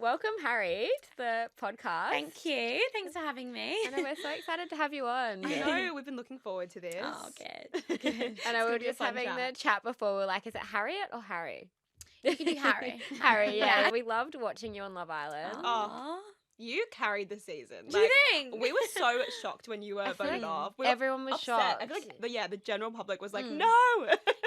Welcome, Harri, to the podcast. Thank you. Thanks for having me. I know, we're so excited to have you on. I know, we've been looking forward to this. Oh, good. I know, we were just having the chat before. We're like, is it Harriet or Harri? You can do Harri. Harri, yeah. We loved watching you on Love Island. Oh, you carried the season. Do you think? We were so shocked when you were voted off. We were everyone was upset. shocked. I feel like the general public was like, no.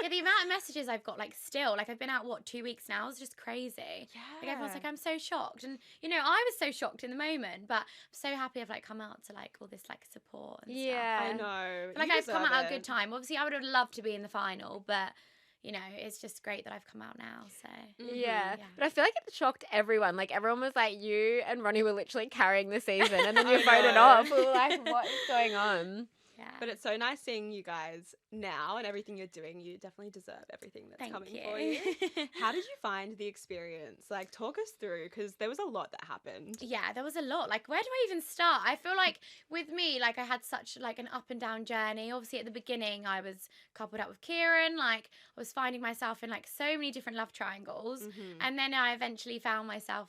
Yeah, the amount of messages I've got, like, still, like, I've been out, 2 weeks now? It's just crazy. Yeah. Like, everyone's like, I'm so shocked. And, you know, I was so shocked in the moment, but I'm so happy I've, like, come out to, like, all this, like, support and Yeah. stuff. I And know. like, I've come out at a good time. Obviously, I would have loved to be in the final, but, you know, it's just great that I've come out now, so. Yeah. Yeah. But I feel like it shocked everyone. Like, everyone was like, you and Ronnie were literally carrying the season, and then you I voted know. off. We were like, what is going on? Yeah. But it's so nice seeing you guys now and everything you're doing. You definitely deserve everything that's Thank coming you. for you. How did you find the experience? Like, talk us through, because there was a lot that happened. Yeah, there was a lot. Like, where do I even start? I feel like with me, like, I had such, like, an up and down journey. Obviously, at the beginning, I was coupled up with Kieran. Like, I was finding myself in, like, so many different love triangles. Mhm. And then I eventually found myself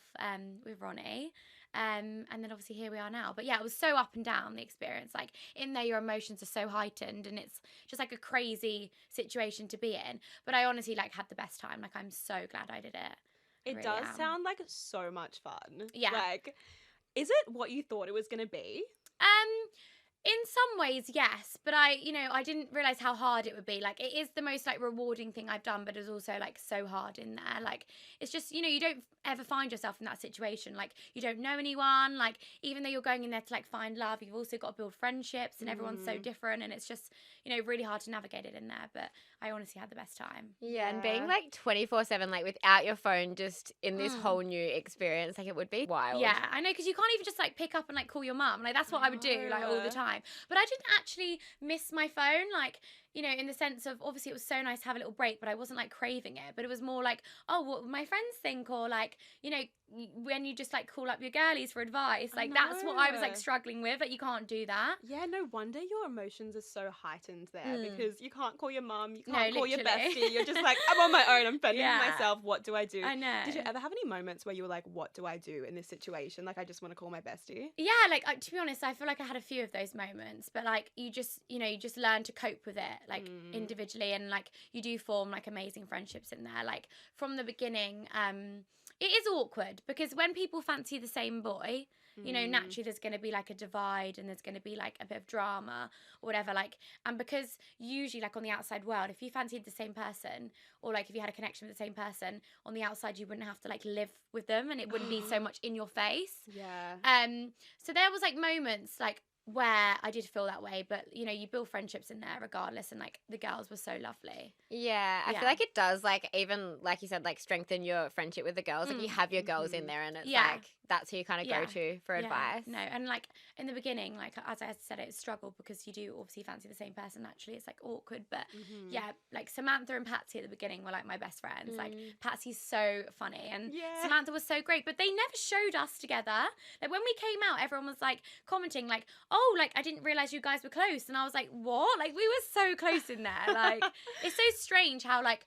with Ronnie. And then obviously here we are now. But yeah, it was so up and down, the experience. Like, in there, your emotions are so heightened, and it's just like a crazy situation to be in. But I honestly, like, had the best time. Like, I'm so glad I did it. It really does am. sound like so much fun. Yeah. Like, is it what you thought it was going to be? In some ways, yes, but I didn't realize how hard it would be. Like, it is the most, like, rewarding thing I've done, but it's also, like, so hard in there. Like, it's just, you don't ever find yourself in that situation. Like, you don't know anyone. Like, even though you're going in there to, like, find love, you've also got to build friendships, and everyone's so different, and it's just, really hard to navigate it in there. But I honestly had the best time. Yeah, and being Yeah. like 24/7, like without your phone, just in this whole new experience, like it would be wild. Yeah, I know, because you can't even just, like, pick up and, like, call your mum. Like, that's what I would do, like, all the No. time. But I didn't actually miss my phone, like, in the sense of, obviously it was so nice to have a little break, but I wasn't, like, craving it. But it was more like, oh, what would my friends think? Or, like, when you just, like, call up your girlies for advice. Like, that's what I was, like, know. struggling with. Like, you can't do that. Yeah, no wonder your emotions are so heightened there, because you can't call your mum, you No, can't call your literally. bestie. You're just like, I'm on my own, I'm fending Yeah. for myself. What do I do? I know. Did you ever have any moments where you were like, what do I do in this situation? Like, I just want to call my bestie. Yeah, like, to be honest, I feel like I had a few of those moments, but, like, you just learn to cope with it, like, individually, and, like, you do form, like, amazing friendships in there. Like, from the beginning, it is awkward, because when people fancy the same boy, naturally there's going to be, like, a divide, and there's going to be, like, a bit of drama or whatever, like, and because usually, like, on the outside world, if you fancied the same person, or, like, if you had a connection with the same person, on the outside you wouldn't have to, like, live with them, and it wouldn't be so much in your face. Yeah. So there was, like, moments, like, where I did feel that way, but you build friendships in there regardless, and, like, the girls were so lovely. Yeah, I Yeah. feel like it does, like, even, like you said, like, strengthen your friendship with the girls. Like, you have your girls in there, and it's Yeah. like, that's who you kind of go Yeah. to for Yeah, advice. No, and, like, in the beginning, like, as I said, it's struggled, because you do obviously fancy the same person. Naturally, it's, like, awkward, but yeah, like, Samantha and Patsy at the beginning were, like, my best friends. Like, Patsy's so funny, and Yeah. Samantha was so great, but they never showed us together. Like, when we came out, everyone was, like, commenting, like, oh, like, I didn't realize you guys were close, and I was like, what? Like, we were so close in there. Like, it's so strange how, like,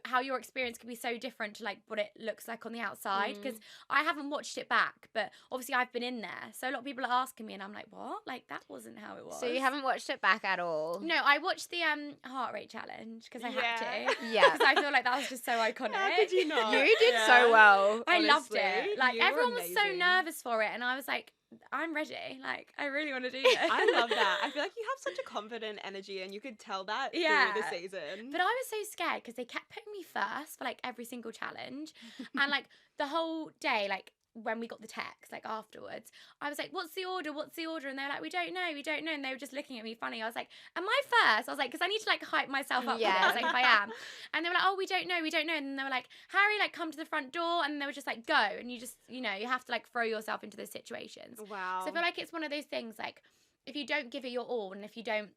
how your experience can be so different to, like, what it looks like on the outside, because I haven't watched it back, but obviously I've been in there, so a lot of people are asking me, and I'm like, what? Like, that wasn't how it was. So you haven't watched it back at all? No, I watched the heart rate challenge, because I had to. Yeah. Because I feel like that was just so iconic. How could you not? You did so well. I loved Honestly, it. Like, you were everyone was so amazing. nervous for it, and I was like, I'm ready. Like, I really want to do this. I love that. I feel like you have such a confident energy, and you could tell that through the season. But I was so scared, because they kept putting me first for, like, every single challenge. And, like, the whole day, like, when we got the text, like, afterwards, I was like, what's the order? And they were like, we don't know. And they were just looking at me funny. I was like, am I first? I was like, because I need to, like, hype myself up. Yeah. I was like, if I am. And they were like, oh, we don't know. And then they were like, Harri, like, come to the front door. And they were just like, go. And you just, you have to, like, throw yourself into those situations. Wow. So I feel like it's one of those things, like, if you don't give it your all, and if you don't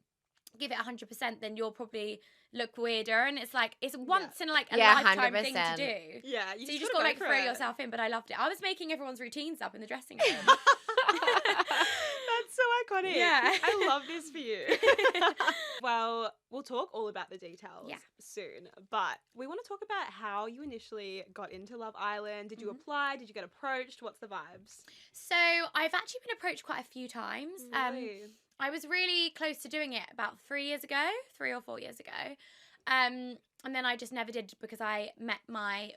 give it 100%, then you'll probably look weirder, and it's like, it's once in, like, a lifetime thing to do. Yeah, So you just got to, like, throw yourself in, but I loved it. I was making everyone's routines up in the dressing room. That's That's so iconic. Yeah. I love this for you. Well, we'll talk all about the details soon, but we want to talk about how you initially got into Love Island. Did you apply? Did you get approached? What's the vibes? So I've actually been approached quite a few times. Really? I was really close to doing it about 3 or 4 years ago. And then I just never did because I met my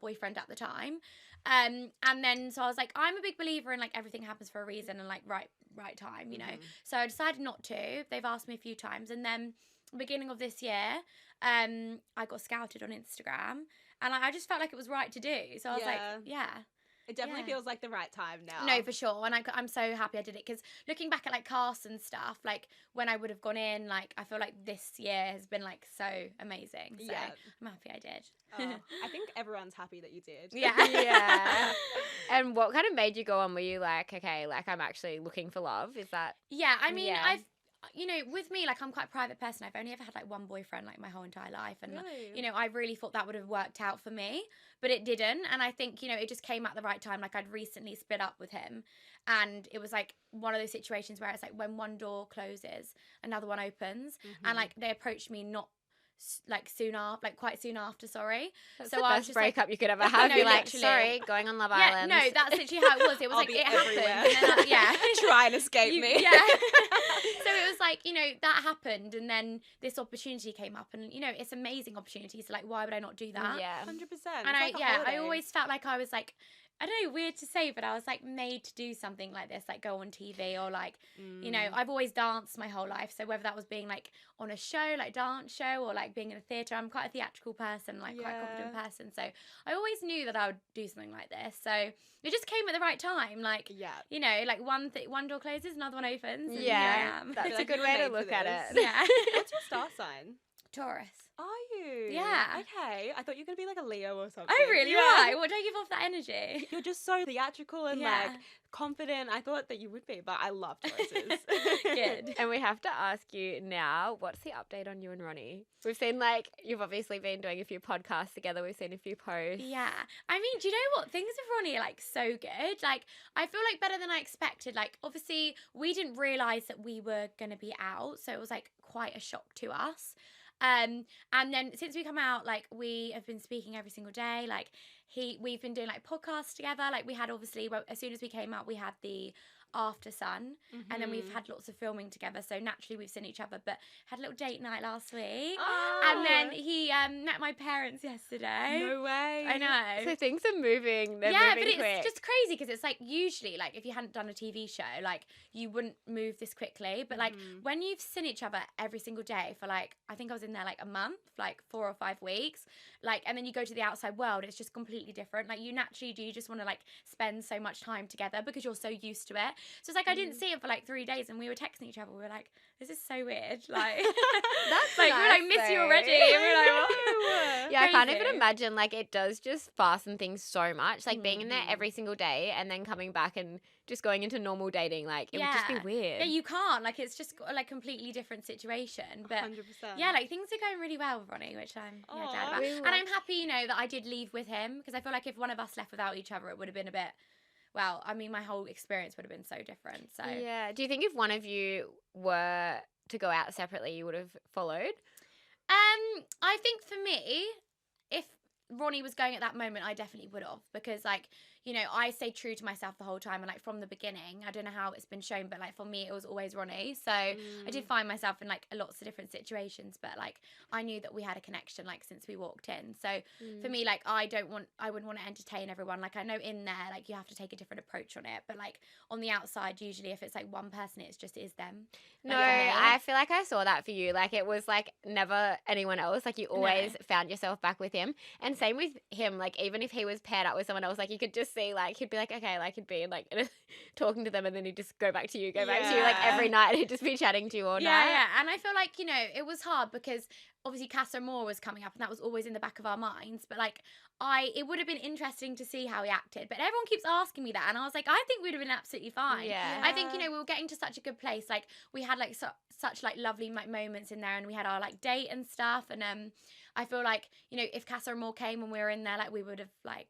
boyfriend at the time. And then so I was like, I'm a big believer in like everything happens for a reason and like right time, you know. So I decided not to. They've asked me a few times, and then beginning of this year, I got scouted on Instagram, and I just felt like it was right to do. So I was like, It definitely feels like the right time now. No, for sure. And I'm so happy I did it, because looking back at like casts and stuff, like when I would have gone in, like I feel like this year has been like so amazing. So I'm happy I did. I think everyone's happy that you did. Yeah. And what kind of made you go on? Were you like, okay, like I'm actually looking for love? Is that? Yeah, I mean, you know, with me, like I'm quite a private person. I've only ever had like one boyfriend like my whole entire life, and you know, I really thought that would have worked out for me, but it didn't. And I think, you know, it just came at the right time. Like I'd recently split up with him, and it was like one of those situations where it's like when one door closes, another one opens, and like they approached me not like quite soon after, sorry. That's so the I was best just breakup like, you could ever have. no, You're like, literally. sorry, going on Love Island. No, that's literally how it was. It was I'll like be it everywhere. happened, and then Try and escape me. Yeah. So it was like, you know, that happened, and then this opportunity came up, and you know, it's amazing opportunity. So like, why would I not do that? Yeah. 100%. And I always felt like I was like, I don't know, weird to say, but I was like made to do something like this, like go on TV or like, you know, I've always danced my whole life. So whether that was being like on a show, like dance show, or like being in a theatre, I'm quite a theatrical person, like quite a confident person. So I always knew that I would do something like this. So it just came at the right time. Like, you know, like one door closes, another one opens. And here I am. That's a good way to look at it. Yeah. What's your star sign? Taurus. Are you? Yeah. Okay. I thought you were going to be like a Leo or something. Oh, really? Why? What, do I give off that energy? You're just so theatrical and like confident. I thought that you would be, but I love Tauruses. Good. And we have to ask you now, what's the update on you and Ronnie? We've seen like, you've obviously been doing a few podcasts together. We've seen a few posts. Yeah. I mean, do you know what? Things with Ronnie are like so good. Like, I feel like better than I expected. Like, obviously, we didn't realise that we were going to be out. So it was like quite a shock to us. And then since we come out, like we have been speaking every single day. Like we've been doing like podcasts together. Like we had obviously, as soon as we came out, we had the After Sun, and then we've had lots of filming together. So naturally we've seen each other, but had a little date night last week. And then he met my parents yesterday. No way. I know. So things are moving. They're moving but quick. it's just crazy because it's like usually like if you hadn't done a TV show, like you wouldn't move this quickly. But like when you've seen each other every single day for like, I think I was in there like a month, like 4 or 5 weeks, like, and then you go to the outside world, it's just completely different. Like you naturally do just want to like spend so much time together because you're so used to it. So it's like I didn't see him for like 3 days, and we were texting each other. We were like, "This is so weird." Like that's like nice, we're like, "Miss you already." And we're like, "What?" Yeah, I can't even Crazy. imagine. Like it does just fasten things so much. Like being in there every single day and then coming back and just going into normal dating. Like it would just be weird. Yeah, you can't. Like it's just like completely different situation. But 100%. yeah, like things are going really well with Ronnie, which I'm glad about. And I'm happy, you know, that I did leave with him, because I feel like if one of us left without each other, it would have been a bit. Well, I mean, my whole experience would have been so different. So yeah. Do you think if one of you were to go out separately, you would have followed? I think for me, if Ronnie was going at that moment, I definitely would have, because like, you know, I stayed true to myself the whole time, and like from the beginning, I don't know how it's been shown, but like for me, it was always Ronnie. So I did find myself in like lots of different situations, but like I knew that we had a connection like since we walked in. So for me, like I wouldn't want to entertain everyone. Like I know in there, like you have to take a different approach on it, but like on the outside, usually if it's like one person, it's just is them. No, Like, for me. I feel like I saw that for you. Like it was like never anyone else. Like you always found yourself back with him. And same with him. Like even if he was paired up with someone else, like you could just see like he'd be like, okay, like he'd be like talking to them, and then he'd just go back to you like every night. He'd just be chatting to you all night. Yeah. And I feel like, you know, it was hard because obviously Casa Amor was coming up, and that was always in the back of our minds. But like it would have been interesting to see how he acted. But everyone keeps asking me that, and I was like, I think we'd have been absolutely fine. Yeah. I think, you know, we were getting to such a good place. Like we had like such like lovely like moments in there, and we had our like date and stuff. And I feel like, you know, if Casa Amor came when we were in there, like we would have like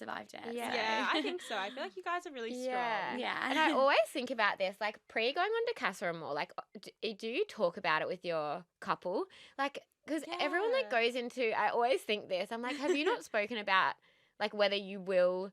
survived it. Yeah. So. Yeah, I think so. I feel like you guys are really strong. Yeah. And I always think about this, like, pre going on to Casa Amor, like, do you talk about it with your couple? Like, because everyone, like, Yeah. goes into, I always think this, I'm like, have you not spoken about, like, whether you will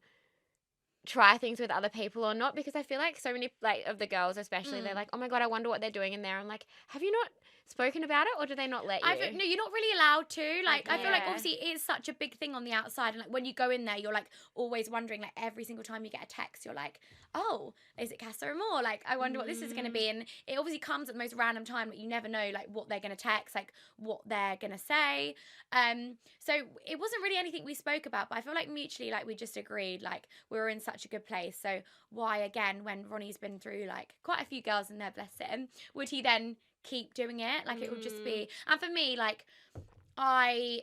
try things with other people or not? Because I feel like so many, like, of the girls especially, they're like, oh my God, I wonder what they're doing in there. I'm like, have you not spoken about it, or do they not let you? No, you're not really allowed to. Like, I feel like Yeah. obviously it is such a big thing on the outside, and like when you go in there, you're like always wondering. Like every single time you get a text, you're like, oh, is it Casa Amor? Like, I wonder what this is going to be. And it obviously comes at the most random time. Like you never know, like what they're going to text, like what they're going to say. So it wasn't really anything we spoke about, but I feel like mutually, like we just agreed, like we were in such a good place. So why again, when Ronnie's been through like quite a few girls in there, bless him, would he then keep doing it? Like it would just be, and for me, like I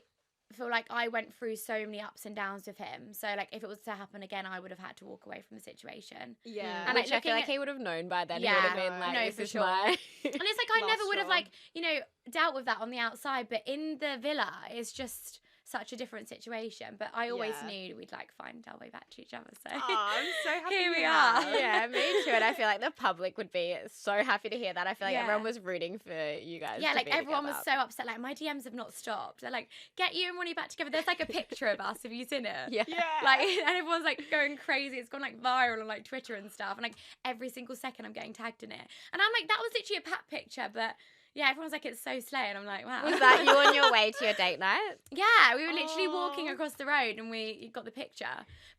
feel like I went through so many ups and downs with him, so like if it was to happen again, I would have had to walk away from the situation. Yeah. And like, I feel like looking he would have known by then. Yeah. He would have been like, No, this for is sure. my... And it's like I never would have Last like, you know, dealt with that on the outside, but in the villa it's just such a different situation. But I always Yeah. knew we'd like find our way back to each other, so Oh, I'm so happy Here we you are. have. Yeah, me too. And I feel like the public would be so happy to hear that. I feel like Yeah. everyone was rooting for you guys. yeah, to like be everyone was together. so upset. Like my DMs have not stopped. They're like, get you and Ronnie back together. There's like a picture of us. Have you seen it? Yeah. Yeah. Like, and everyone's like going crazy. It's gone like viral on like Twitter and stuff. And like every single second I'm getting tagged in it. And I'm like, that was literally a pat picture. But yeah, everyone's like, it's so slay. And I'm like, wow. Was that you on your way to your date night? Yeah, we were literally walking Aw. across the road and we got the picture.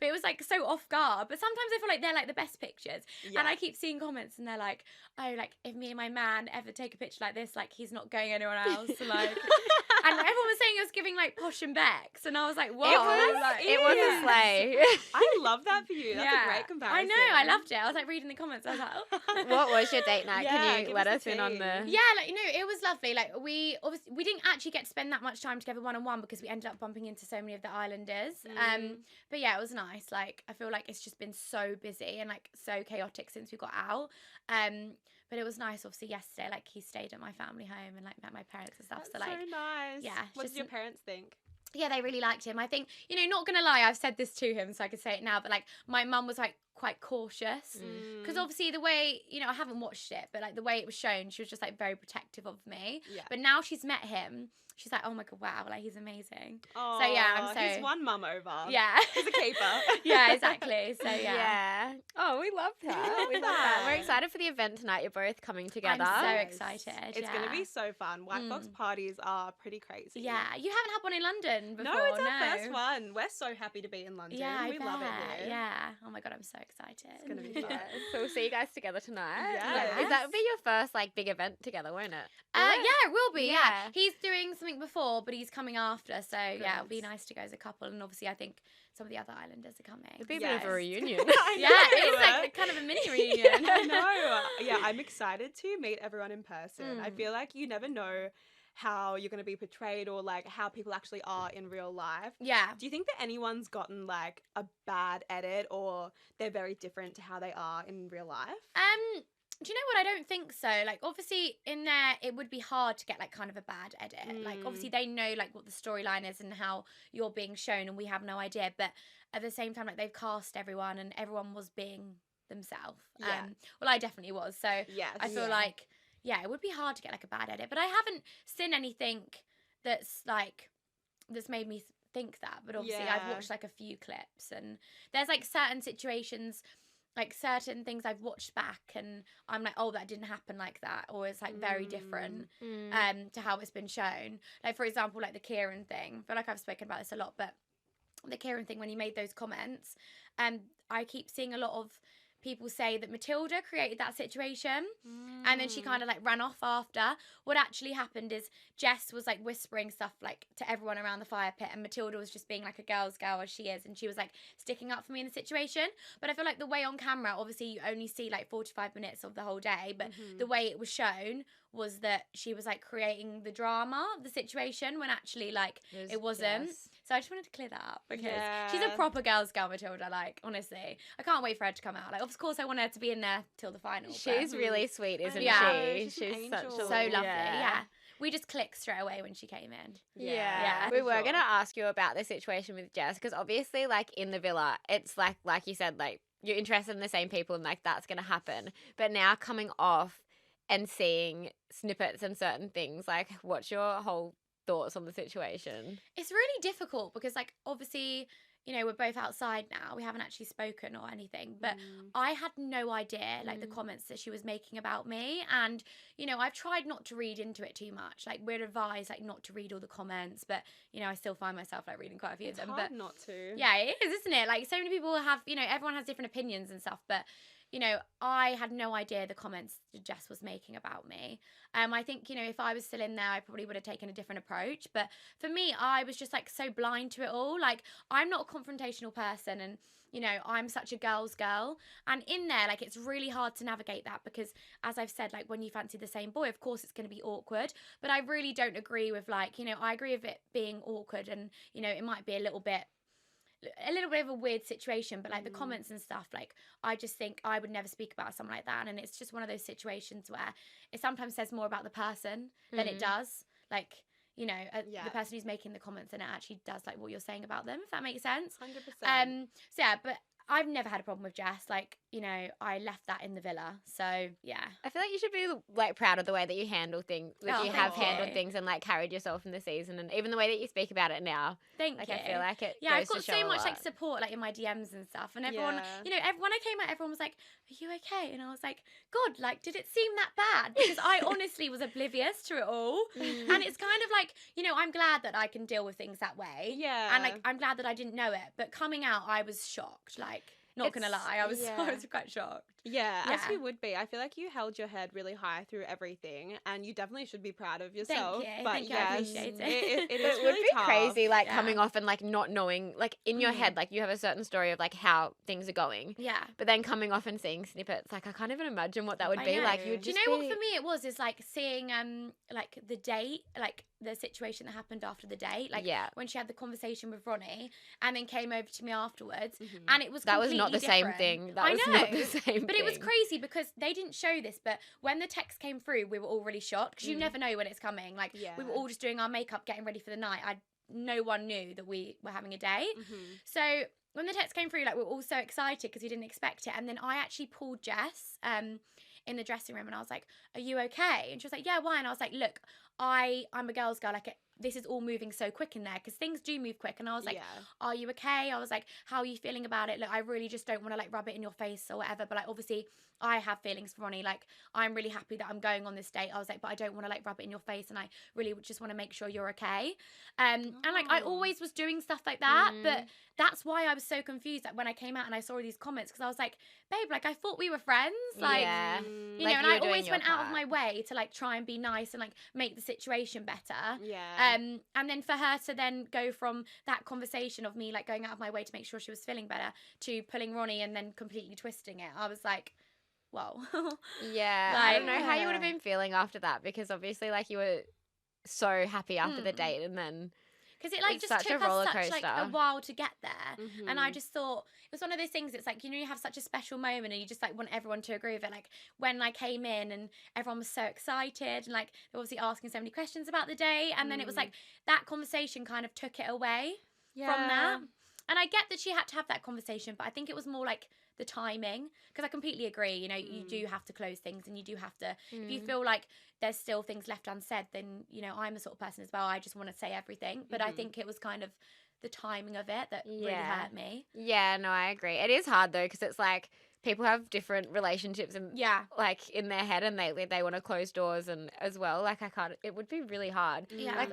But it was like so off guard. But sometimes I feel like they're like the best pictures. Yeah. And I keep seeing comments and they're like, oh, like if me and my man ever take a picture like this, like he's not going anywhere else. Like, and everyone was saying it was giving like Posh and Bex. And I was like, whoa. It was, like, it was yeah. a sleigh. I love that for you. That's Yeah. a great comparison. I know, I loved it. I was like reading the comments. I was like, oh. What was your date night? Yeah, Can you give let us us the in on tea. the... Yeah, like, you know, it was lovely. Like, we didn't actually get to spend that much time together one-on-one because we ended up bumping into so many of the islanders. But yeah, it was nice. Like, I feel like it's just been so busy and like so chaotic since we got out. But it was nice, obviously, yesterday. Like, he stayed at my family home and like met my parents and stuff. That's so like, so nice. yeah, What just did your parents think? yeah, they really liked him. I think, you know, not gonna lie, I've said this to him, so I could say it now. But like, my mum was like quite cautious because obviously the way, you know, I haven't watched it, but like the way it was shown, she was just like very protective of me. Yeah. But now she's met him, she's like, oh my God, wow, like he's amazing. Oh, yeah, I'm so- he's one mum over. Yeah. He's a keeper. Yeah, exactly. So yeah. Yeah. Oh, we love that. We love that. We're excited for the event tonight. You're both coming together. I'm so Yes. excited. It's going to yeah. be so fun. White Fox parties are pretty crazy. Yeah, you haven't had one in London before. No, it's our first one. We're so happy to be in London. Yeah, I we love it bet. here. Yeah. Oh my God, I'm so excited. It's going to be fun. Yeah. So we'll see you guys together tonight. Yes. Is that be your first like big event together, won't it? Yeah, it will be. Yeah. Yeah. He's doing something before, but he's coming after. So yeah, it'll be Good. nice to go as a couple. And obviously, I think some of the other islanders are coming. It'd be a bit of Yes. a reunion. I Yeah, know. it is like kind of a mini reunion. I know. Yeah, I'm excited to meet everyone in person. I feel like you never know how you're going to be portrayed or like how people actually are in real life. Yeah. Do you think that anyone's gotten like a bad edit or they're very different to how they are in real life? Do you know what? I don't think so. Like, obviously, in there, it would be hard to get like kind of a bad edit. Like, obviously, they know like what the storyline is and how you're being shown, and we have no idea. But at the same time, like they've cast everyone, and everyone was being themselves. Yeah. Well, I definitely was. So Yes. I feel like, yeah, it would be hard to get like a bad edit. But I haven't seen anything that's made me think that. But obviously, I've Yeah. watched like a few clips, and there's like certain situations, like certain things I've watched back and I'm like, oh, that didn't happen like that, or it's like very different to how it's been shown. Like, for example, like the Kieran thing. I feel like I've spoken about this a lot, but the Kieran thing, when he made those comments, I keep seeing a lot of people say that Matilda created that situation and then she kind of like ran off after. What actually happened is Jess was like whispering stuff like to everyone around the fire pit, and Matilda was just being like a girl's girl as she is, and she was like sticking up for me in the situation. But I feel like the way on camera, obviously you only see like 45 minutes of the whole day, but the way it was shown was that she was like creating the drama of the situation when actually like it wasn't. Yes. So I just wanted to clear that up because she's Yeah. a proper girl's girl, Matilda. Like, honestly, I can't wait for her to come out. Like, of course, I want her to be in there till the final. She's really sweet, isn't Yeah. she? She's an She's such a angel. so lovely. Yeah. we just clicked straight away when she came in. Yeah. We were going to ask you about the situation with Jess because obviously, like, in the villa, it's like you said, like, you're interested in the same people and, like, that's going to happen. But now coming off and seeing snippets and certain things, like, what's your whole thoughts on the situation? It's really difficult because, like, obviously, you know, we're both outside now. We haven't actually spoken or anything, but I had no idea, like, the comments that she was making about me. And, you know, I've tried not to read into it too much. Like, we're advised, like, not to read all the comments, but, you know, I still find myself, like, reading quite a few of them. Hard but not to. Yeah, it is, isn't it? Like, so many people have, you know, everyone has different opinions and stuff, but, you know, I had no idea the comments that Jess was making about me. I think, you know, if I was still in there, I probably would have taken a different approach. But for me, I was just, like, so blind to it all. Like, I'm not a confrontational person, and, you know, I'm such a girl's girl. And in there, like, it's really hard to navigate that because, as I've said, like, when you fancy the same boy, of course it's going to be awkward. But I really don't agree with, like, you know, I agree with it being awkward and, you know, it might be a little bit of a weird situation, but like the comments and stuff, like, I just think I would never speak about something like that. And it's just one of those situations where it sometimes says more about the person than it does, like, you know, the person who's making the comments, and it actually does, like, what you're saying about them, if that makes sense. 100%. So yeah, but I've never had a problem with Jess. Like, you know, I left that in the villa. So, yeah. I feel like you should be, like, proud of the way that you handle things. Like, you have handled things and, like, carried yourself in the season. And even the way that you speak about it now. Thank like, you. I feel like it Yeah, goes I've got to so show much, a like, lot. support, like, in my DMs and stuff. And everyone, you know, when I came out, everyone was like, are you okay? And I was like, God, like, did it seem that bad? Because I honestly was oblivious to it all. And it's kind of like, you know, I'm glad that I can deal with things that way. Yeah. And, like, I'm glad that I didn't know it. But coming out, I was shocked. Like, not going to lie, I was quite shocked. Yeah, as you would be. I feel like you held your head really high through everything, and you definitely should be proud of yourself. Thank you. But Thank you. I appreciate it. It But is it would really be tough. crazy, like, coming off and, like, not knowing, like, in your Mm. head, like, you have a certain story of, like, how things are going. Yeah. But then coming off and seeing snippets, like, I can't even imagine what that would I be know. like. You would Do just you know what for me it was? Is like seeing like the date, like the situation that happened after the date, like when she had the conversation with Ronnie and then came over to me afterwards, and it was that was not the same different. thing. That I was know, not the same but thing. it was crazy because they didn't show this, but when the text came through, we were all really shocked because you never know when it's coming. Like we were all just doing our makeup, getting ready for the night. No one knew that we were having a date. So when the text came through, like we were all so excited because we didn't expect it. And then I actually pulled Jess in the dressing room and I was like, are you okay? And she was like, yeah, why? And I was like, look, I'm a girl's girl. Like this is all moving so quick in there because things do move quick. And I was like, are you okay? I was like, how are you feeling about it? Look, I really just don't want to like rub it in your face or whatever. But like, obviously I have feelings for Ronnie. Like I'm really happy that I'm going on this date. I was like, but I don't want to like rub it in your face. And I really just want to make sure you're okay. And like, I always was doing stuff like that. But that's why I was so confused like, when I came out and I saw these comments because I was like, babe, like I thought we were friends. Like, you know, like and I always went out of my way to like try and be nice and like make the situation better. And then for her to then go from that conversation of me like going out of my way to make sure she was feeling better to pulling Ronnie and then completely twisting it, I was like, whoa. I don't know how you would have been feeling after that because obviously like you were so happy after the date and then because it like it's just such took a roller us such coaster. like a while to get there, and I just thought it was one of those things. It's like, you know, you have such a special moment, and you just like want everyone to agree with it. Like when I came in, and everyone was so excited, and like they were obviously asking so many questions about the day, and then it was like that conversation kind of took it away from that. And I get that she had to have that conversation, but I think it was more like the timing, because I completely agree. You know, you do have to close things, and you do have to. If you feel like there's still things left unsaid, then you know I'm the sort of person as well. I just want to say everything, but I think it was kind of the timing of it that really hurt me. Yeah, no, I agree. It is hard though because it's like people have different relationships and like in their head, and they want to close doors and as well. Like I can't. It would be really hard. Like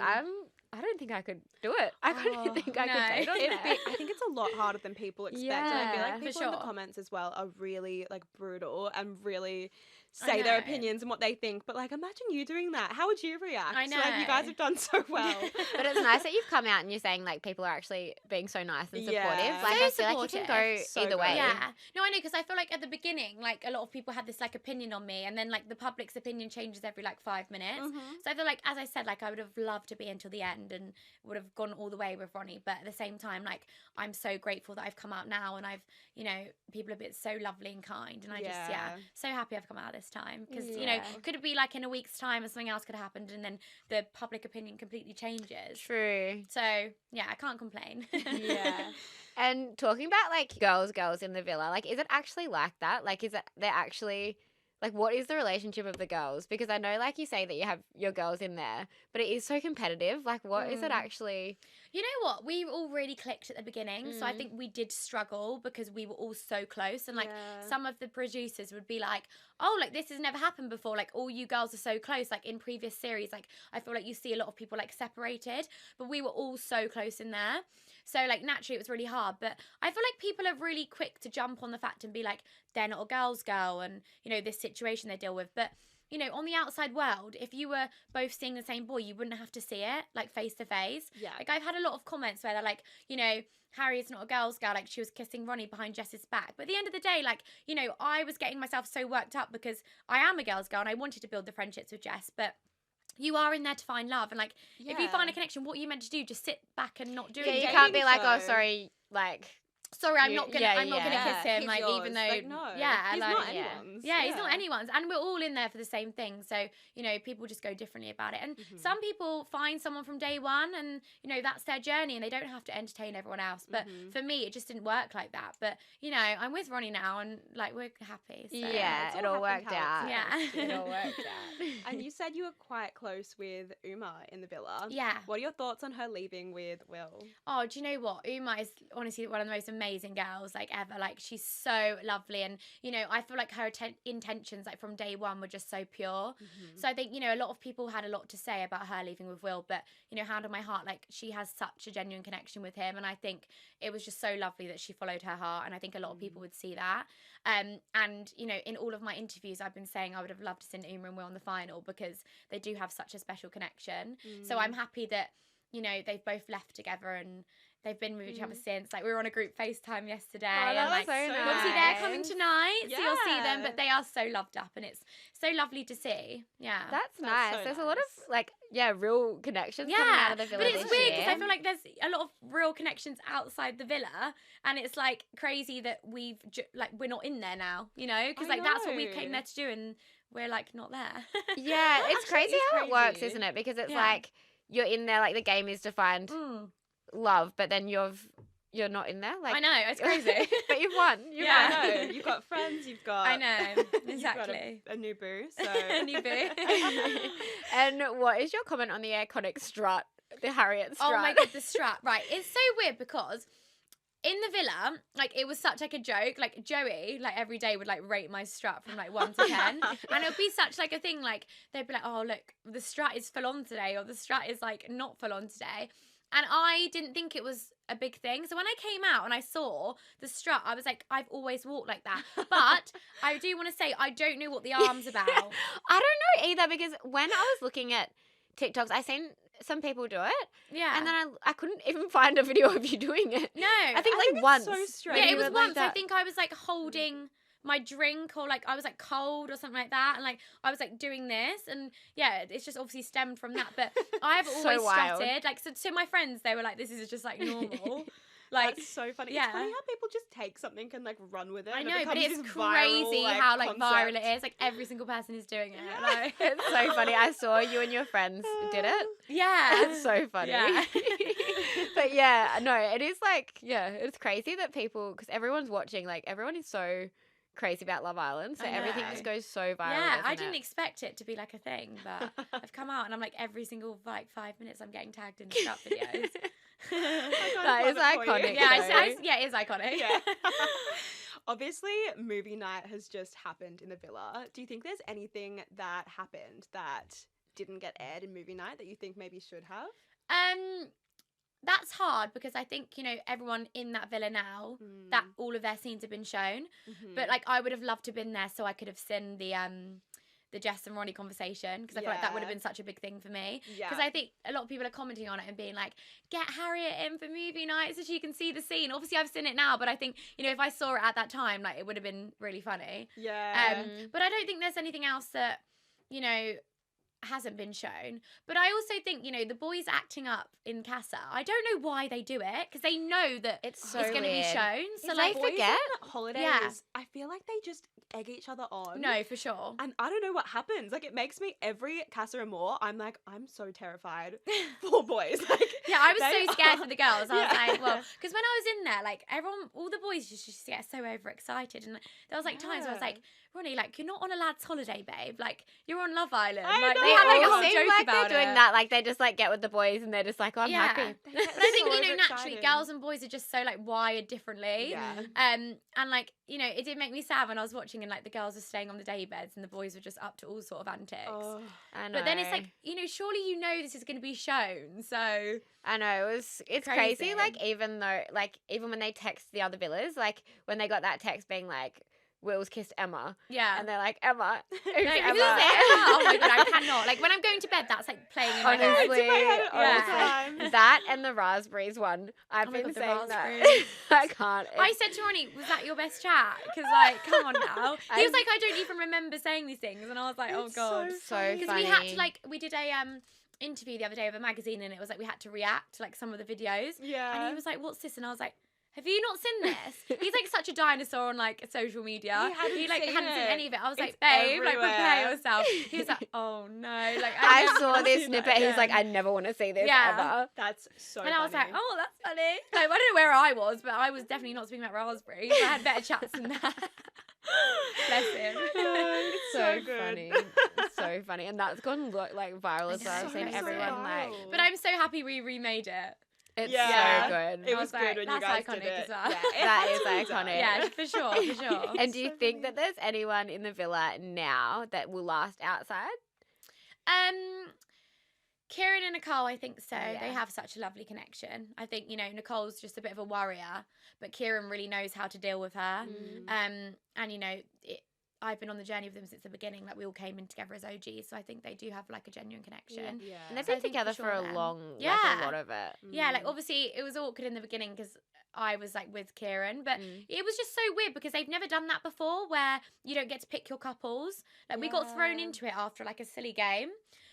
I don't think I could do it. I couldn't think I could date on there. I think it's a lot harder than people expect. And I feel like people in the comments as well are really like brutal and really say their opinions and what they think. But like, imagine you doing that. How would you react? I know. Like, you guys have done so well. But it's nice that you've come out and you're saying like people are actually being so nice and supportive. Yeah. Like So I feel like you can go either way. Yeah. No, I know, because I feel like at the beginning, like a lot of people had this like opinion on me, and then like the public's opinion changes every like 5 minutes. So I feel like, as I said, like I would have loved to be until the end and would have gone all the way with Ronnie. But at the same time, like I'm so grateful that I've come out now, and I've, you know, people have been so lovely and kind, and I just so happy I've come out of this. this time because you know, could it be like in a week's time or something else could have happened and then the public opinion completely changes. True. So yeah, I can't complain. Yeah. And talking about like girls in the villa, like is it actually like that? Like is it they're actually like what is the relationship of the girls? Because I know like you say that you have your girls in there, but it is so competitive. Like what is it actually? You know what? We all really clicked at the beginning. So I think we did struggle because we were all so close. And like some of the producers would be like, oh, like this has never happened before. Like all you girls are so close. Like in previous series, like I feel like you see a lot of people like separated, but we were all so close in there. So like naturally it was really hard. But I feel like people are really quick to jump on the fact and be like, they're not a girl's girl and, you know, this situation they deal with. But you know, on the outside world, if you were both seeing the same boy, you wouldn't have to see it, like, face to face. Yeah. Like, I've had a lot of comments where they're like, you know, Harri is not a girl's girl, like, she was kissing Ronnie behind Jess's back. But at the end of the day, like, you know, I was getting myself so worked up because I am a girl's girl and I wanted to build the friendships with Jess, but you are in there to find love. And, like, if you find a connection, what are you meant to do? Just sit back and not do anything? Yeah, you can't be like, oh, sorry, like... Sorry, I'm not gonna kiss him. He's like yours. even though, like, no, he's like, not anyone's. Yeah, he's not anyone's, and we're all in there for the same thing. So you know, people just go differently about it. And some people find someone from day one, and you know that's their journey, and they don't have to entertain everyone else. But for me, it just didn't work like that. But you know, I'm with Ronnie now, and like we're happy. So. Yeah, it all worked out. Yeah, it all worked out. And you said you were quite close with Uma in the villa. Yeah. What are your thoughts on her leaving with Will? Oh, do you know what? Uma is honestly one of the most amazing girls like ever. Like she's so lovely, and you know I feel like her intentions like from day one were just so pure. So I think you know a lot of people had a lot to say about her leaving with Will, but you know hand on my heart, like she has such a genuine connection with him, and I think it was just so lovely that she followed her heart, and I think a lot of people would see that. And you know in all of my interviews I've been saying I would have loved to see Uma and Will in the final because they do have such a special connection. So I'm happy that you know they've both left together and they've been with each other since. Like we were on a group FaceTime yesterday, and like so nice. obviously they're coming tonight, so you'll see them. But they are so loved up, and it's so lovely to see. Yeah, that's nice. So there's a lot of like real connections coming out of the villa. But it's this weird year. because I feel like there's a lot of real connections outside the villa, and it's like crazy that we're not in there now. You know, because like that's what we came there to do, and we're like not there. Yeah, it's crazy how it works, isn't it? Because it's like you're in there, like the game is to find love, but then you're not in there. Like I know, it's crazy. But you've won. I know. You've got friends, you've got I know, exactly. You've got a new boo. So a new boo. And what is your comment on the iconic strut, the Harriet strut? Oh my god, the strut. Right. It's so weird because in the villa, like it was such like a joke. Like Joey, like every day would like rate my strut from like 1 to 10, and it would be such like a thing. Like they'd be like, "Oh look, the strut is full on today," or "The strut is like not full on today." And I didn't think it was a big thing. So when I came out and I saw the strut, I was like, I've always walked like that. But I do want to say, I don't know what the arm's about. I don't know either, because when I was looking at TikToks, I seen some people do it. Yeah. And then I couldn't even find a video of you doing it. No. I think like once. So strange. Yeah, it was like once. that. I think I was like holding my drink, or like I was like cold or something like that, and like I was like doing this, and yeah, it's just obviously stemmed from that. But I have always wild. strutted, like so my friends, they were like, this is just like normal. Like that's so funny. Yeah. It's funny how people just take something and like run with it. I and know, it but it's becomes this crazy viral, like, how like concept. viral it is. Like every single person is doing it. Like It's so funny. I saw you and your friends did it. yeah, It's so funny. Yeah. But yeah, no, it is like, yeah, it's crazy that people, because everyone's watching, like everyone is so crazy about Love Island, so I everything know. just goes so viral. Yeah, I doesn't didn't it? expect it to be like a thing, but I've come out and I'm like every single like 5 minutes I'm getting tagged in strut videos. That is love it for you. iconic. Yeah, though. yeah, it is iconic. Yeah. Obviously, movie night has just happened in the villa. Do you think there's anything that happened that didn't get aired in movie night that you think maybe should have? That's hard because I think, you know, everyone in that villa now, that all of their scenes have been shown. But like I would have loved to have been there so I could have seen the Jess and Ronnie conversation, because I feel like that would have been such a big thing for me. Yeah. Because I think a lot of people are commenting on it and being like, get Harriet in for movie night so she can see the scene. Obviously I've seen it now, but I think, you know, if I saw it at that time, like it would have been really funny. Yeah. But I don't think there's anything else that, you know, hasn't been shown. But I also think, you know, the boys acting up in Casa, I don't know why they do it, because they know that It's so going to be weird. shown. So It's like, like, Boys forget? on holidays, Yeah. I feel like they just egg each other on. no, for sure. And I don't know what happens. Like, it makes me, every Casa Amor, I'm like, I'm so terrified for boys. Like, Yeah, I was they so scared are- for the girls. I was Yeah. like, well, because when I was in there, like everyone, all the boys just get so overexcited, and there was like times where I was Yeah. like, Ronnie, like you're not on a lad's holiday, babe. Like you're on Love Island. I Like know. they had like a all whole seem joke like about they're doing it. that. Like they just like get with the boys and they're just like, oh, I'm Yeah. happy. They get But I think, so you know, naturally, overexcited. girls and boys are just so like wired differently. Yeah. And like, you know, it did make me sad when I was watching and like the girls were staying on the day beds and the boys were just up to all sort of antics. Oh. I know. But then it's like, you know, surely you know this is going to be shown. So I know it's crazy. Crazy. Like even when they text the other villas, like when they got that text being like, Will's kissed Emma, yeah. and they're like, Emma, who's Like, Emma? who's Emma? Oh my god, I cannot. Like when I'm going to bed, that's like playing in my head. Honestly, It's in my head all the time. that and the raspberries one. I've Oh my been God, the saying that. raspberries. I can't. I said to Ronnie, was that your best chat? Because like, come on now. He was I'm- like, I don't even remember saying these things, and I was like, oh It's god. so Because we had funny. to like, we did a interview the other day of a magazine, and it was like we had to react to like some of the videos, Yeah. and he was like, what's this? And I was like, have you not seen this? He's like such a dinosaur on like social media. He hadn't seen hadn't seen it. any of it. I was like, It's babe, like everywhere. prepare yourself. He was like, oh no, like I never saw wanna this see that snippet. He's like, I again. never want to see this Yeah. ever. That's so And I was like, funny. oh, that's funny. Like, I don't know where I was, but I was definitely not speaking about raspberries. I had better chats than that. Bless him. It's So good. funny. It's so funny. And that's gone like viral as know, well. I've seen so everyone like, viral. But I'm so happy we remade it. it's Yeah. so good. It I was was good like, when you that's guys iconic did it. as well. Yeah, it That had is to be done. iconic. Yeah, for sure, for sure. And do you so think funny. that there's anyone in the villa now that will last outside? Kieran and Nicole, I think so. Yeah. They have such a lovely connection. I think, you know, Nicole's just a bit of a worrier, but Kieran really knows how to deal with her. And, you know, I've been on the journey with them since the beginning. Like, we all came in together as OGs, so I think they do have, like, a genuine connection. Yeah. And they've So I been think together for for sure a then. long, like Yeah. a lot of it. Yeah, like, obviously, it was awkward in the beginning because I was, like, with Kieran, but it was just so weird because they've never done that before where you don't get to pick your couples. Like, we got thrown Yeah. into it after, like, a silly game.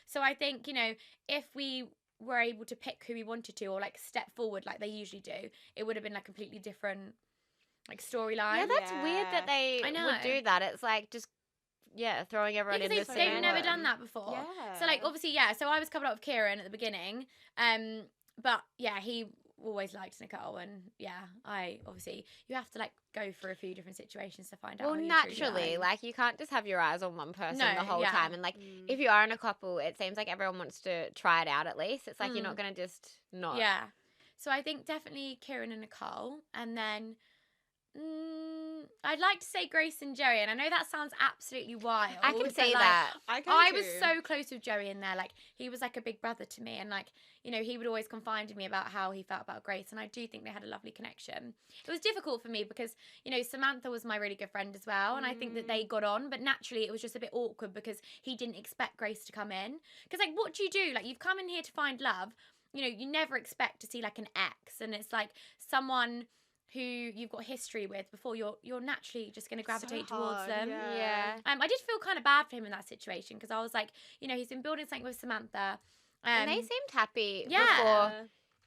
So I think, you know, if we were able to pick who we wanted to or, like, step forward like they usually do, it would have been, like, completely different, like, storyline. Yeah, that's weird that they I know. would do that. It's like just throwing everyone in the because same. they've never one. done that before. Yeah. So, like, obviously, yeah. So I was coupled up with Kieran at the beginning. But yeah, he always liked Nicole, and yeah, you have to like go through a few different situations to find out. Well, who you truly naturally, like. you can't just have your eyes on one person No, the whole yeah. time. And like, if you are in a couple, it seems like everyone wants to try it out at least. It's like you're not gonna just not. Yeah. So I think definitely Kieran and Nicole, and then I'd like to say Grace and Joey, and I know that sounds absolutely wild. I can but, see like, that. I was so close with Joey in there. Like, he was like a big brother to me. And, like, you know, he would always confide in me about how he felt about Grace. And I do think they had a lovely connection. It was difficult for me because, you know, Samantha was my really good friend as well. And I think that they got on. But naturally, it was just a bit awkward because he didn't expect Grace to come in. Because, like, what do you do? Like, you've come in here to find love. You know, you never expect to see, like, an ex. And it's, like, someone who you've got history with before, you're naturally just going to gravitate towards them. Yeah. I did feel kind of bad for him in that situation because I was like, you know, he's been building something with Samantha. And they seemed happy yeah. before.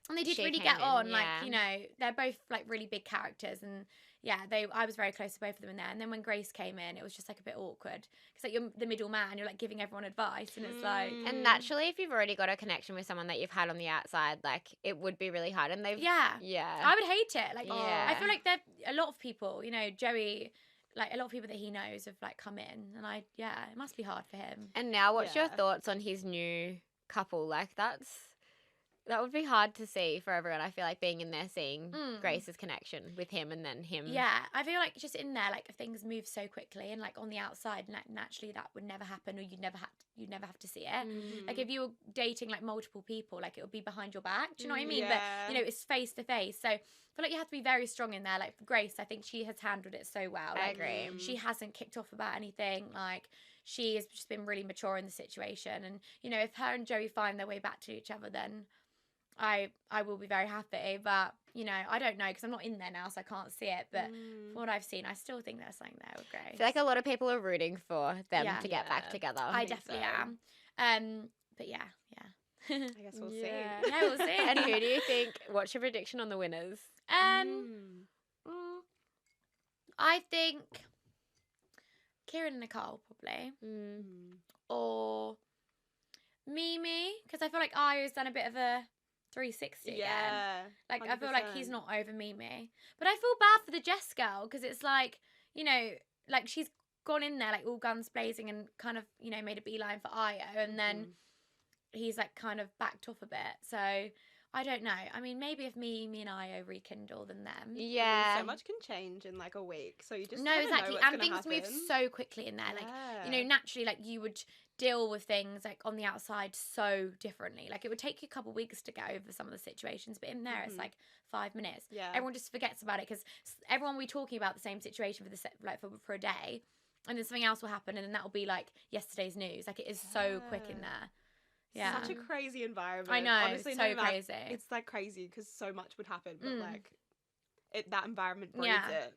And they did she really came get on. in, Like, yeah. you know, they're both like really big characters, and yeah, I was very close to both of them in there. And then when Grace came in, it was just like a bit awkward because like you're the middle man, you're like giving everyone advice, and it's like And naturally, if you've already got a connection with someone that you've had on the outside, like it would be really hard. And they've yeah, yeah. I would hate it. Like, Yeah. I feel like there a lot of people, you know, Joey. Like, a lot of people that he knows have, like, come in. And it must be hard for him. And now, what's your Yeah. thoughts on his new couple? Like, that would be hard to see for everyone. I feel like being in there, seeing Grace's connection with him and then him. Yeah, I feel like just in there, like, things move so quickly. And, like, on the outside, naturally, that would never happen. Or you'd never have to see it. Like, if you were dating, like, multiple people, like, it would be behind your back. Do you know what I mean? Yeah. But, you know, it's face to face. So, I feel like you have to be very strong in there. Like, for Grace, I think she has handled it so well. I Like, agree. She hasn't kicked off about anything. Like, she has just been really mature in the situation. And, you know, if her and Joey find their way back to each other, then I will be very happy. But, you know, I don't know because I'm not in there now, so I can't see it. But from what I've seen, I still think there's something there with Grace. I feel like a lot of people are rooting for them Yeah. to get back together. I definitely am. But yeah. I guess we'll see. Yeah, we'll see. And who do you think? What's your prediction on the winners? I think Kieran and Nicole probably, or Mimi, because I feel like Ayo's done a bit of a 360 again. Like 100%. I feel like he's not over Mimi, but I feel bad for the Jess girl because it's like, you know, like she's gone in there like all guns blazing and kind of, you know, made a beeline for Ayo, and then he's like kind of backed off a bit. So I don't know. I mean, maybe if me and Ayo rekindle, then them. Yeah. I mean, so much can change in like a week, so you just no, never exactly. know what's And things happen. move so quickly in there. Like, you know, naturally, like you would deal with things like on the outside so differently. Like it would take you a couple of weeks to get over some of the situations, but in there it's like 5 minutes. Yeah. Everyone just forgets about it because everyone will be talking about the same situation for a day, and then something else will happen, and then that will be like yesterday's news. Like it is so quick in there. Yeah. Such a crazy environment. I know. Honestly, so crazy. It's like crazy because so much would happen, but like that environment breeds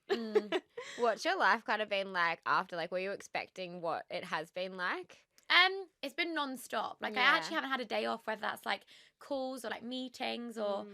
it. What's your life kind of been like after? Like, were you expecting what it has been like? It's been non-stop. Like I actually haven't had a day off, whether that's like calls or like meetings or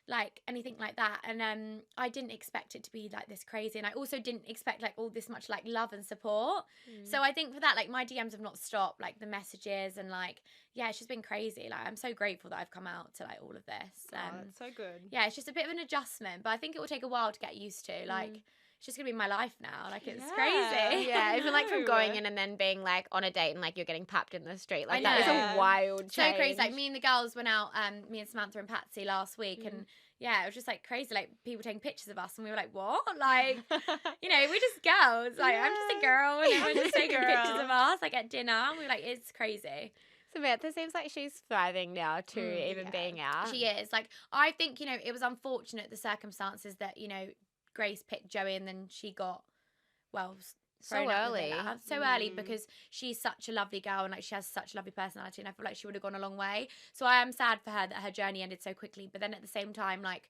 like anything like that. And I didn't expect it to be like this crazy, and I also didn't expect like all this much like love and support. So I think for that, like my DMs have not stopped, like the messages, and like it's just been crazy. Like I'm so grateful that I've come out to like all of this. That's so good. Yeah, it's just a bit of an adjustment, but I think it will take a while to get used to. Like it's just gonna be my life now. Like it's crazy. Yeah, even like from going in and then being like on a date and like you're getting papped in the street. Like that is a wild change. So crazy. Like me and the girls went out, me and Samantha and Patsy last week, and it was just like crazy. Like people taking pictures of us, and we were like, what? Like, you know, we're just girls. Like I'm just a girl, and everyone's just taking pictures of us like at dinner. And we were like, it's crazy. Samantha seems like she's thriving now too, even being out. She is. Like I think, you know, it was unfortunate the circumstances that, you know, Grace picked Joey and then she got, so early. So early because she's such a lovely girl and like she has such a lovely personality, and I feel like she would have gone a long way. So I am sad for her that her journey ended so quickly, but then at the same time, like,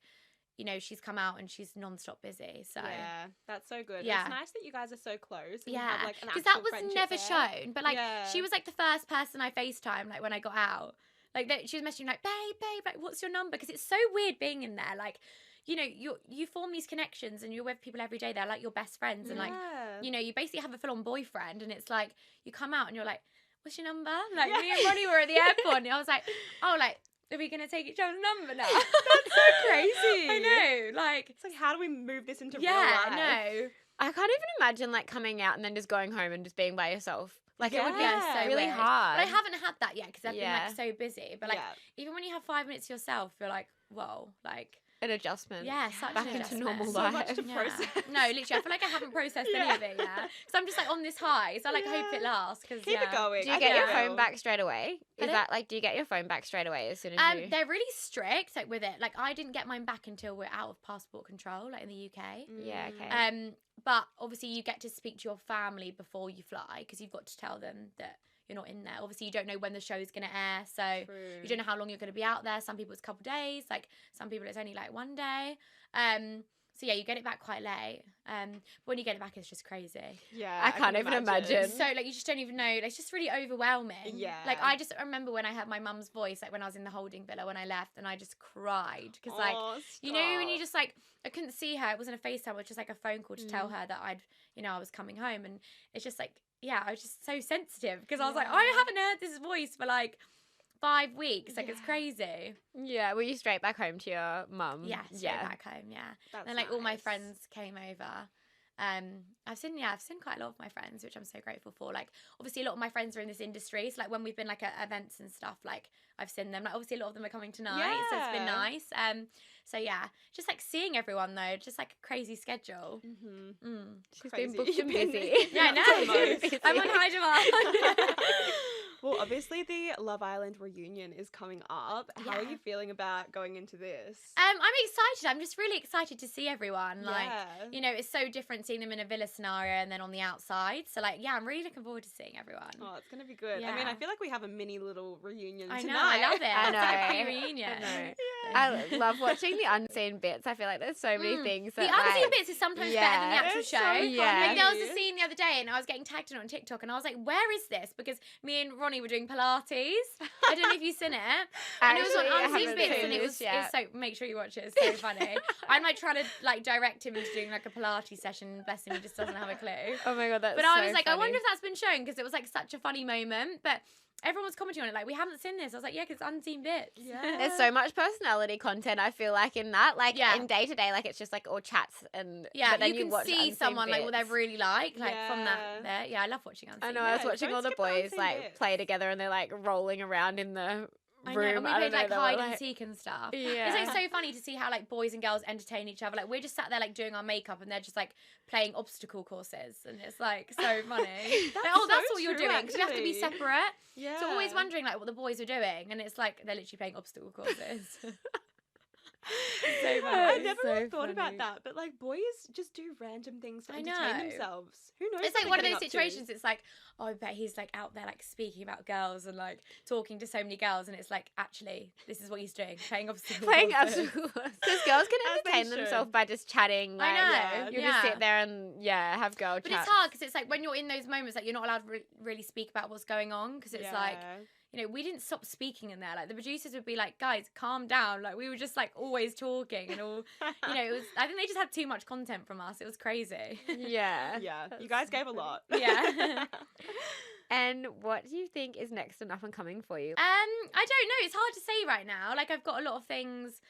you know, she's come out and she's non-stop busy. So yeah, that's so good. Yeah. It's nice that you guys are so close. And yeah, have, like, an because that actual was never there. shown. But like she was like the first person I FaceTimed like when I got out. Like she was messaging like, babe, like what's your number? Because it's so weird being in there. Like, you know, you form these connections and you're with people every day. They're like your best friends, and like, you know, you basically have a full-on boyfriend, and it's like you come out and you're like, what's your number? Like me and Ronnie were at the airport, and I was like, oh, like, are we gonna take each other's number now? That's so crazy. I know. Like it's like, how do we move this into real yeah, life? no. I can't even imagine like coming out and then just going home and just being by yourself. Like it would be so really weird. hard. But I haven't had that yet because I've been like so busy. But like even when you have 5 minutes to yourself, you're like, whoa, like an adjustment. Yeah, such back an into adjustment. normal So life. much to process. No, literally, I feel like I haven't processed any of it yet. So I'm just like on this high. So I like hope it lasts. Cause, keep it going. Do you get your phone back straight away? Is that like, do you get your phone back straight away as soon as you? They're really strict like with it. Like I didn't get mine back until we're out of passport control, like in the UK. Yeah, okay. But obviously you get to speak to your family before you fly because you've got to tell them that you're not in there. Obviously, you don't know when the show's going to air, so you don't know how long you're going to be out there. Some people it's a couple of days, like some people it's only like 1 day. So yeah, you get it back quite late. But when you get it back, it's just crazy. Yeah, I can't even imagine. So like you just don't even know. Like, it's just really overwhelming. Yeah. Like I just remember when I heard my mum's voice, like when I was in the holding villa when I left, and I just cried because like you know when you just like I couldn't see her. It wasn't a FaceTime. It was just like a phone call to tell her that I was coming home, and it's just like. Yeah, I was just so sensitive because I was like, I haven't heard this voice for like 5 weeks. Like, it's crazy. Yeah, were you straight back home to your mum? Yeah, straight back home, That's and like all my friends came over. I've seen quite a lot of my friends, which I'm so grateful for. Like, obviously, a lot of my friends are in this industry. So, like, when we've been like at events and stuff, like I've seen them. Like, obviously, a lot of them are coming tonight, so it's been nice. So yeah, just like seeing everyone though, just like a crazy schedule. She's been booked and busy. Yeah, I know. I'm on high demand. Well, obviously the Love Island reunion is coming up. How are Yeah. you feeling about going into this? I'm excited. I'm just really excited to see everyone. Like, Yeah. you know, it's so different seeing them in a villa scenario and then on the outside. So, like, yeah, I'm really looking forward to seeing everyone. Oh, it's going to be good. I mean, Yeah. I feel like we have a mini little reunion I tonight. know, I love it. I It's like a know. pre-reunion. I know. Yeah. I love watching the unseen bits. I feel like there's so many things The that unseen like, bits is sometimes yeah. better than the actual It's so show. funny. Yeah. Like, there was a scene the other day and I was getting tagged in on TikTok and I was like, where is this? Because me and Ronnie were doing Pilates. I don't know if you've seen it. And it was on Actually, I unseen haven't bits seen and it this was yet. it's so, make sure you watch it. It's so funny. I'm like trying to like direct him into doing like a Pilates session. Bless him, he just doesn't have a clue. Oh my god, that's But so I was like, I funny. wonder if that's been shown because it was like such a funny moment. But everyone was commenting on it like, we haven't seen this. I was like, yeah, because it's unseen bits. Yeah. There's so much personality content, I feel like, in that. Like, Yeah. in day to day, like, it's just, like, all chats and... Yeah, but then you can watch see unseen someone like what they bits. really like from Yeah. that there. Yeah, I love watching unseen. I know, Yeah, I was watching don't all the skip the boys, unseen like, bits. play together and they're, like, rolling around in the I know, room. and we I played don't know, like they were, hide and like- seek and stuff. Yeah. It's like so funny to see how like boys and girls entertain each other. Like we're just sat there like doing our makeup and they're just like playing obstacle courses and it's like so funny. That's Like, oh, so that's what you're true, doing because we have to be actually. separate. Yeah. So always wondering like what the boys are doing and it's like they're literally playing obstacle courses. So funny. I never so really thought about funny. that, but like boys just do random things to I entertain know. themselves. Who knows? It's what like one of they're those getting up to? situations. It's like, oh, I bet he's like out there like speaking about girls and like talking to so many girls, and it's like actually this is what he's doing, playing obstacle Playing courses. obstacle courses. Because girls can As they entertain themselves should. by just chatting. I Like, know, yeah. You yeah. just sit there and, have girl But chats. it's hard because it's like when you're in those moments, like you're not allowed to really speak about what's going on because it's like, Yeah. you know, we didn't stop speaking in there. Like the producers would be like, guys, calm down. Like we were just like always talking and all, you know, it was, I think they just had too much content from us. It was crazy. Yeah. Yeah, you That's guys so gave a funny. lot. Yeah. And what do you think is next and up and coming for you? I don't know. It's hard to say right now. Like I've got a lot of things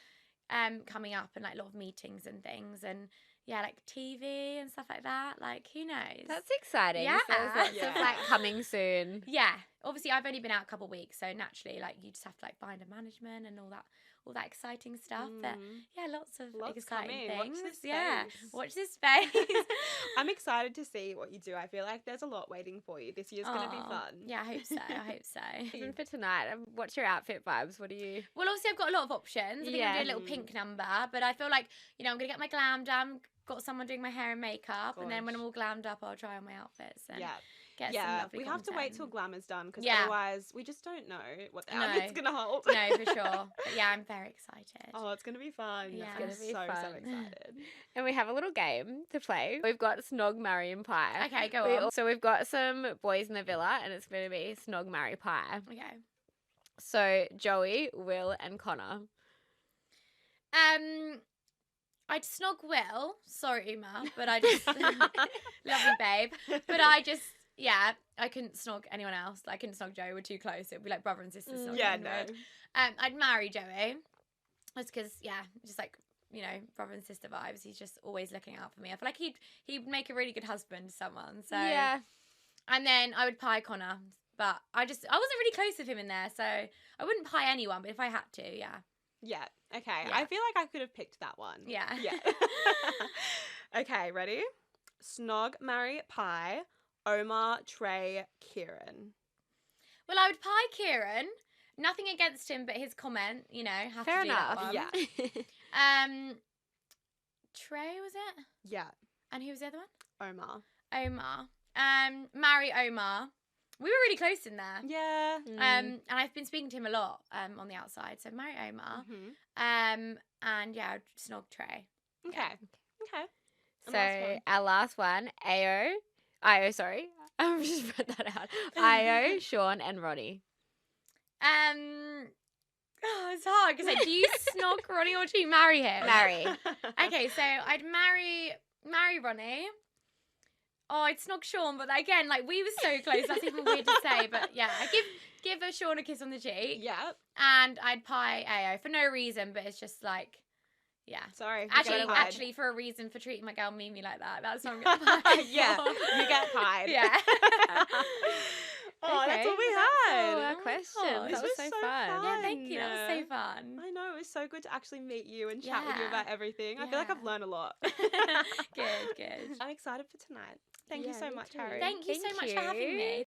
coming up and like a lot of meetings and things and yeah, like TV and stuff like that. Like who knows? That's exciting. Yeah. So there's lots of Yeah. like coming soon. Yeah. Obviously I've only been out a couple of weeks, so naturally like you just have to like find a management and all that exciting stuff. But yeah, lots of Lots exciting coming. Watch things. this Yeah. space. Watch this space. I'm excited to see what you do. I feel like there's a lot waiting for you. This year's going to be Aw. fun. Yeah, I hope so. I hope so. Even for tonight, what's your outfit vibes? What do you... Well, obviously, I've got a lot of options. I think I'm Yeah. doing a little pink number, but I feel like, you know, I'm going to get my glam done, got someone doing my hair and makeup, and then when I'm all glammed up, I'll try on my outfits and Yeah. get some Yeah, lovely we have to wait till content. glamour's done because Yeah. otherwise we just don't know what the No. outfit's going to hold. No, for sure. But yeah, I'm very excited. Oh, it's going to be fun. Yeah. I'm It's gonna be so fun. excited. And we have a little game to play. We've got Snog, Marry and Pie. Okay, go on. So we've got some boys in the villa and it's going to be Snog, Marry, Pie. Okay. So Joey, Will and Connor. I'd snog Will. Sorry, Uma, but I just love you, babe. But I just, yeah, I couldn't snog anyone else. I couldn't snog Joey. We're too close. It'd be like brother and sister snogging. Yeah, in no. bed. I'd marry Joey. Just because, yeah, just like, you know, brother and sister vibes. He's just always looking out for me. I feel like he'd make a really good husband to someone. So Yeah. And then I would pie Connor, but I wasn't really close with him in there, so I wouldn't pie anyone. But if I had to, yeah. Yeah, okay. Yeah. I feel like I could have picked that one. Yeah. Yeah. Okay, ready? Snog, Marry, Pie, Omar, Trey, Kieran. Well, I would pie Kieran. Nothing against him, but his comment, you know, have Fair to do that enough. one. Yeah. Trey was it? Yeah, And who was the other one? Omar. Omar. Marry Omar. We were really close in there. Yeah. And I've been speaking to him a lot on the outside. So marry Omar. Mhm. And yeah, I'd snog Trey. Okay. Okay. And So last one. our last one, Io, sorry. I've just put that out. Io, Sean and Ronnie. Oh, it's hard because like, do you snog Ronnie or do you marry him? Marry. Okay, so I'd marry Ronnie. Oh, I'd snog Sean, but again, like we were so close. That's even weird to say, but yeah, I give a Sean a kiss on the cheek, Yeah. and I'd pie Ao for no reason, but it's just like, yeah. Sorry. you get pied. Actually, for a reason for treating my girl Mimi like that. That's what I'm gonna pie. Yeah, for. you get pied. Yeah. Oh, that's Okay, all we that's had. all our Oh my questions. God. That This was was so so fun. fun. Yeah, thank you. That was so fun. I know, it was so good to actually meet you and chat with you Yeah. about everything. I feel like I've Yeah. learned a lot. Good, good. I'm excited for tonight. Thank you Yeah, so me much, too. Harri. Thank you so much for having me.